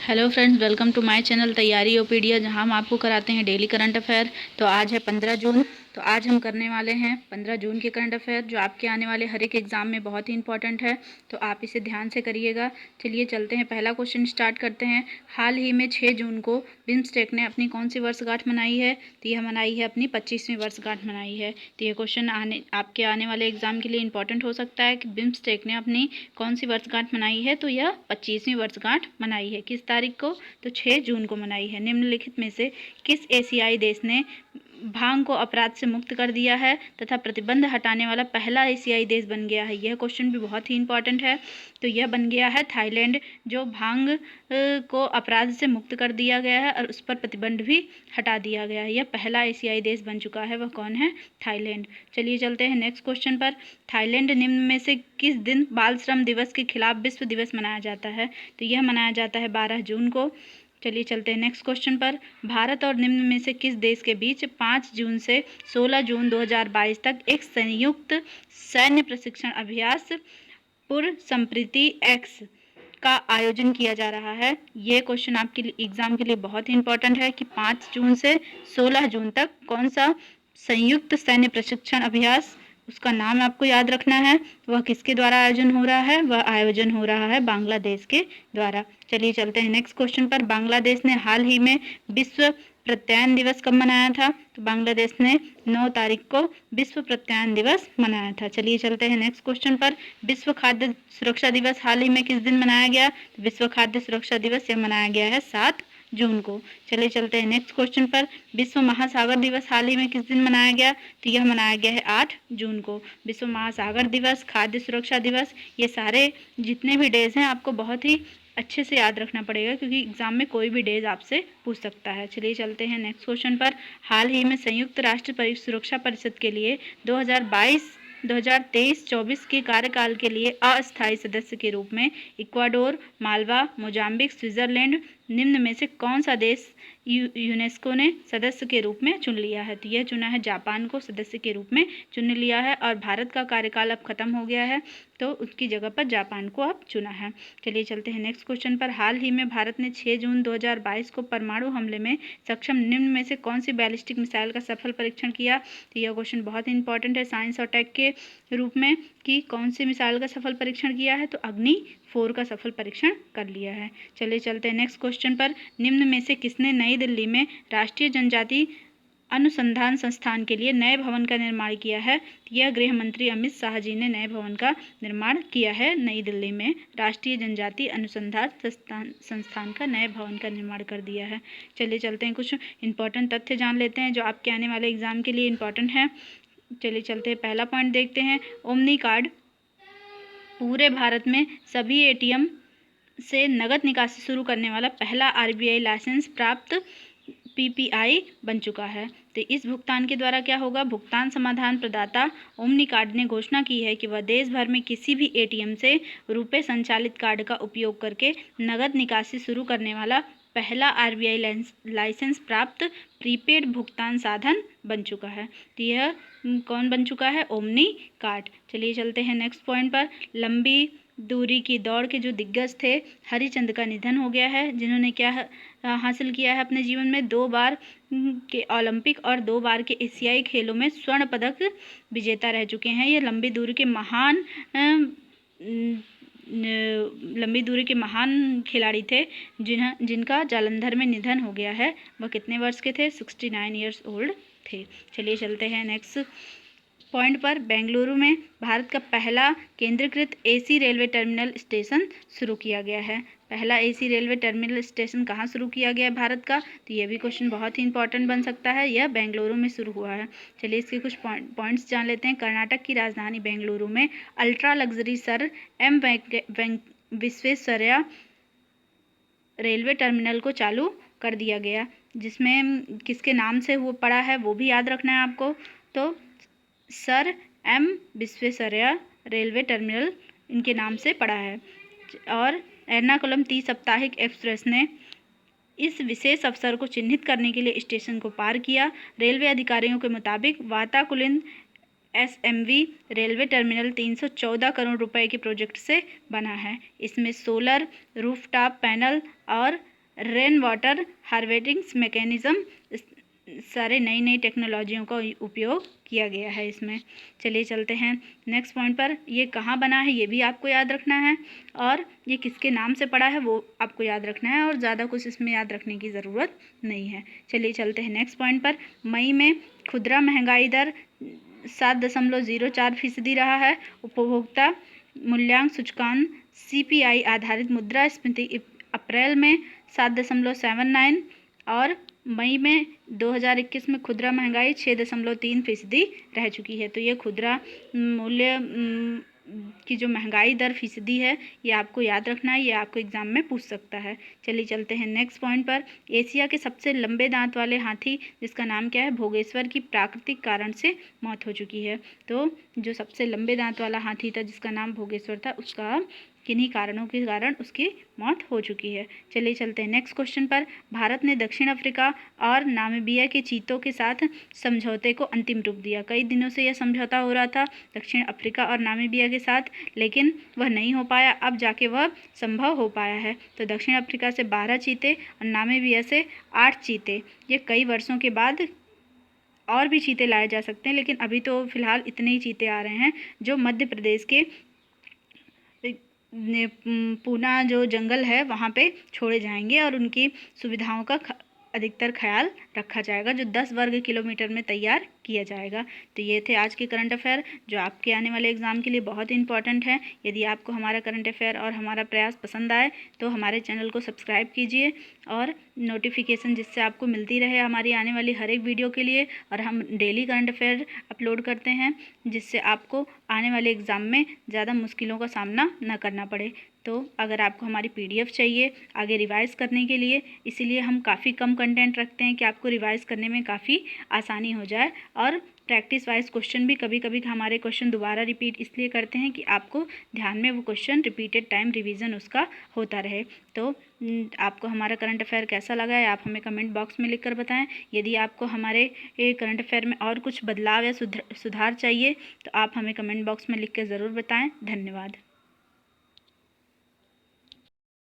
Hello friends, welcome to my channel तैयारी ओपीडिया, जहां हम आपको कराते हैं डेली करंट अफेयर। तो आज है 15 जून। तो आज हम करने वाले हैं 15 जून के करंट अफेयर, जो आपके आने वाले हर एक एग्जाम में बहुत ही इंपॉर्टेंट है। तो आप इसे ध्यान से करिएगा। चलिए चलते हैं, पहला क्वेश्चन स्टार्ट करते हैं। हाल ही में 6 जून को बिम्स्टेक ने अपनी कौन सी वर्षगांठ मनाई है? तो यह मनाई है अपनी 25वीं वर्षगांठ मनाई है। तो यह क्वेश्चन आपके आने वाले एग्जाम के लिए इंपॉर्टेंट हो सकता है कि बिम्स्टेक ने अपनी कौन सी वर्षगांठ मनाई है। तो यह 25वीं वर्षगांठ मनाई है। किस तारीख को? तो 6 जून को मनाई है। निम्नलिखित में से किस एशियाई देश ने भांग को अपराध से मुक्त कर दिया है तथा प्रतिबंध हटाने वाला पहला एशियाई देश बन गया है? यह क्वेश्चन भी बहुत ही इंपॉर्टेंट है। तो यह बन गया है थाईलैंड, जो भांग को अपराध से मुक्त कर दिया गया है और उस पर प्रतिबंध भी हटा दिया गया है। यह पहला एशियाई देश बन चुका है। वह कौन है? थाईलैंड। चलिए चलते हैं नेक्स्ट क्वेश्चन पर। थाईलैंड निम्न में से किस दिन बाल श्रम दिवस के खिलाफ विश्व दिवस मनाया जाता है? तो यह मनाया जाता है 12 जून को। चलिए चलते हैं नेक्स्ट क्वेश्चन पर। भारत और निम्न में से किस देश के बीच 5 जून से 16 जून 2022 तक एक संयुक्त सैन्य प्रशिक्षण अभ्यास पुर संप्रीति एक्स का आयोजन किया जा रहा है? ये क्वेश्चन आपके लिए एग्जाम के लिए बहुत ही इंपॉर्टेंट है कि 5 जून से 16 जून तक कौन सा संयुक्त सैन्य प्रशिक्षण अभ्यास, उसका नाम आपको याद रखना है। वह किसके द्वारा आयोजन हो रहा है? वह आयोजन हो रहा है बांग्लादेश के द्वारा। चलिए चलते हैं नेक्स्ट क्वेश्चन पर। बांग्लादेश ने हाल ही में विश्व प्रत्यायन दिवस कब मनाया था? तो बांग्लादेश ने 9 तारीख को विश्व प्रत्यायन दिवस मनाया था। चलिए चलते हैं नेक्स्ट क्वेश्चन पर। विश्व खाद्य सुरक्षा दिवस हाल ही में किस दिन मनाया गया? तो विश्व खाद्य सुरक्षा दिवस यह मनाया गया है 7 जून को। चलिए चलते हैं नेक्स्ट क्वेश्चन पर। विश्व महासागर दिवस हाल ही में किस दिन मनाया गया? तो यह मनाया गया है 8 जून को। विश्व महासागर दिवस, खाद्य सुरक्षा दिवस, ये सारे जितने भी डेज हैं आपको बहुत ही अच्छे से याद रखना पड़ेगा, क्योंकि एग्जाम में कोई भी डेज आपसे पूछ सकता है। चलिए चलते हैं नेक्स्ट क्वेश्चन पर। हाल ही में संयुक्त राष्ट्र सुरक्षा परिषद के लिए 2023-24 के कार्यकाल के लिए अस्थायी सदस्य के रूप में इक्वाडोर, मालवा, मोजाम्बिक, स्विट्जरलैंड निम्न में से कौन सा देश यूनेस्को ने सदस्य के रूप में चुन लिया है? तो यह चुना है जापान को सदस्य के रूप में चुन लिया है, और भारत का कार्यकाल अब खत्म हो गया है तो उसकी जगह पर जापान को अब चुना है। चलिए चलते हैं नेक्स्ट क्वेश्चन पर। हाल ही में भारत ने 6 जून 2022 को परमाणु हमले में सक्षम निम्न में से कौन सी बैलिस्टिक मिसाइल का सफल परीक्षण किया? तो यह क्वेश्चन बहुत ही इंपॉर्टेंट है साइंस और टेक के रूप में कि कौन सी मिसाइल का सफल परीक्षण किया है? तो अग्नि 4 का सफल परीक्षण कर लिया है। चलिए चलते हैं नेक्स्ट क्वेश्चन पर। निम्न में से किसने नई दिल्ली में राष्ट्रीय जनजाति अनुसंधान संस्थान के लिए नए भवन का निर्माण किया है? यह गृह मंत्री अमित शाह जी ने नए भवन का निर्माण किया है। नई दिल्ली में राष्ट्रीय जनजाति अनुसंधान संस्थान का नए भवन का निर्माण कर दिया है। चलिए चलते हैं, कुछ इंपॉर्टेंट तथ्य जान लेते हैं जो आपके आने वाले एग्जाम के लिए इंपॉर्टेंट है। चलिए चलते हैं, पहला पॉइंट देखते हैं। ओमनी कार्ड पूरे भारत में सभी एटीएम से नगद निकासी शुरू करने वाला पहला आरबीआई लाइसेंस प्राप्त पीपीआई बन चुका है। तो इस भुगतान के द्वारा क्या होगा? भुगतान समाधान प्रदाता ओमनी कार्ड ने घोषणा की है कि वह देश भर में किसी भी एटीएम से रुपए संचालित कार्ड का उपयोग करके नगद निकासी शुरू करने वाला पहला आरबीआई लाइसेंस प्राप्त प्रीपेड भुगतान साधन बन चुका है। तो यह कौन बन चुका है? Omni card. चलिए चलते हैं नेक्स्ट पॉइंट पर। लंबी दूरी की दौड़ के जो दिग्गज थे हरिचंद का निधन हो गया है, जिन्होंने क्या हासिल किया है अपने जीवन में? 2 बार के ओलंपिक और 2 बार के एशियाई खेलों में स्वर्ण पदक विजेता रह चुके हैं। ये लंबी दूरी के महान खिलाड़ी थे जिनका जालंधर में निधन हो गया है। वह कितने वर्ष के थे? 69 ईयर्स ओल्ड थे। चलिए चलते हैं नेक्स्ट पॉइंट पर। बेंगलुरु में भारत का पहला केंद्रीकृत एसी रेलवे टर्मिनल स्टेशन शुरू किया गया है। पहला एसी रेलवे टर्मिनल स्टेशन कहाँ शुरू किया गया है भारत का? तो यह भी क्वेश्चन बहुत ही इंपॉर्टेंट बन सकता है। यह बेंगलुरु में शुरू हुआ है। चलिए इसके कुछ पॉइंट्स जान लेते हैं। कर्नाटक की राजधानी बेंगलुरु में ultra luxury sir M Visvesvaraya railway terminal को चालू कर दिया गया, जिसमें किसके नाम से वो पड़ा है वो भी याद रखना है आपको। तो sir M Visvesvaraya railway terminal इनके नाम से पड़ा है। और एर्नाकुलम साप्ताहिक एक्सप्रेस ने इस विशेष अवसर को चिन्हित करने के लिए स्टेशन को पार किया। रेलवे अधिकारियों के मुताबिक वाताकुलिन एसएमवी रेलवे टर्मिनल 314 करोड़ रुपए के प्रोजेक्ट से बना है। इसमें सोलर रूफटॉप पैनल और रेन वाटर हार्वेस्टिंग मैकेनिज्म, सारे नई नई टेक्नोलॉजियों का उपयोग किया गया है इसमें। चलिए चलते हैं नेक्स्ट पॉइंट पर। ये कहाँ बना है ये भी आपको याद रखना है, और ये किसके नाम से पड़ा है वो आपको याद रखना है, और ज़्यादा कुछ इसमें याद रखने की ज़रूरत नहीं है। चलिए चलते हैं नेक्स्ट पॉइंट पर। मई में खुदरा महंगाई दर 7.04% रहा है। उपभोक्ता मूल्यांक सूचकांक CPI आधारित मुद्रास्फीति अप्रैल में 7.79 और मई में 2021 में खुदरा महंगाई 6.3% रह चुकी है। तो ये खुदरा मूल्य की जो महंगाई दर फीसदी है ये आपको याद रखना है, ये आपको एग्जाम में पूछ सकता है। चलिए चलते हैं नेक्स्ट पॉइंट पर। एशिया के सबसे लंबे दांत वाले हाथी जिसका नाम क्या है, भोगेश्वर, की प्राकृतिक कारण से मौत हो चुकी है। तो जो सबसे लंबे दांत वाला हाथी था जिसका नाम भोगेश्वर था, उसका किन्हीं कारणों के कारण उसकी मौत हो चुकी है। चलिए चलते हैं नेक्स्ट क्वेश्चन पर। भारत ने दक्षिण अफ्रीका और नामीबिया के चीतों के साथ समझौते को अंतिम रूप दिया। कई दिनों से यह समझौता हो रहा था दक्षिण अफ्रीका और नामीबिया के साथ, लेकिन वह नहीं हो पाया। अब जाके वह संभव हो पाया है। तो दक्षिण अफ्रीका से 12 चीते और नामीबिया से 8 चीते। ये कई वर्षों के बाद और भी चीते लाए जा सकते हैं, लेकिन अभी तो फिलहाल इतने ही चीते आ रहे हैं जो मध्य प्रदेश के पूना जो जंगल है वहाँ पे छोड़े जाएंगे, और उनकी सुविधाओं का अधिकतर ख्याल रखा जाएगा, जो 10 वर्ग किलोमीटर में तैयार किया जाएगा। तो ये थे आज के करंट अफेयर जो आपके आने वाले एग्ज़ाम के लिए बहुत इंपॉर्टेंट है। यदि आपको हमारा करंट अफेयर और हमारा प्रयास पसंद आए तो हमारे चैनल को सब्सक्राइब कीजिए, और नोटिफिकेशन जिससे आपको मिलती रहे हमारी आने वाली हर एक वीडियो के लिए। और हम डेली करंट अफेयर अपलोड करते हैं जिससे आपको आने वाले एग्ज़ाम में ज़्यादा मुश्किलों का सामना न करना पड़े। तो अगर आपको हमारी PDF चाहिए आगे रिवाइज़ करने के लिए, इसीलिए हम काफ़ी कम कंटेंट रखते हैं कि आपको रिवाइज़ करने में काफ़ी आसानी हो जाए। और प्रैक्टिस वाइज क्वेश्चन भी कभी कभी हमारे क्वेश्चन दोबारा रिपीट इसलिए करते हैं कि आपको ध्यान में वो क्वेश्चन रिपीटेड टाइम रिवीजन उसका होता रहे। तो आपको हमारा करंट अफेयर कैसा लगा है आप हमें कमेंट बॉक्स में लिखकर बताएं। यदि आपको हमारे करंट अफेयर में और कुछ बदलाव या सुधार चाहिए तो आप हमें कमेंट बॉक्स में लिख कर ज़रूर बताएं। धन्यवाद।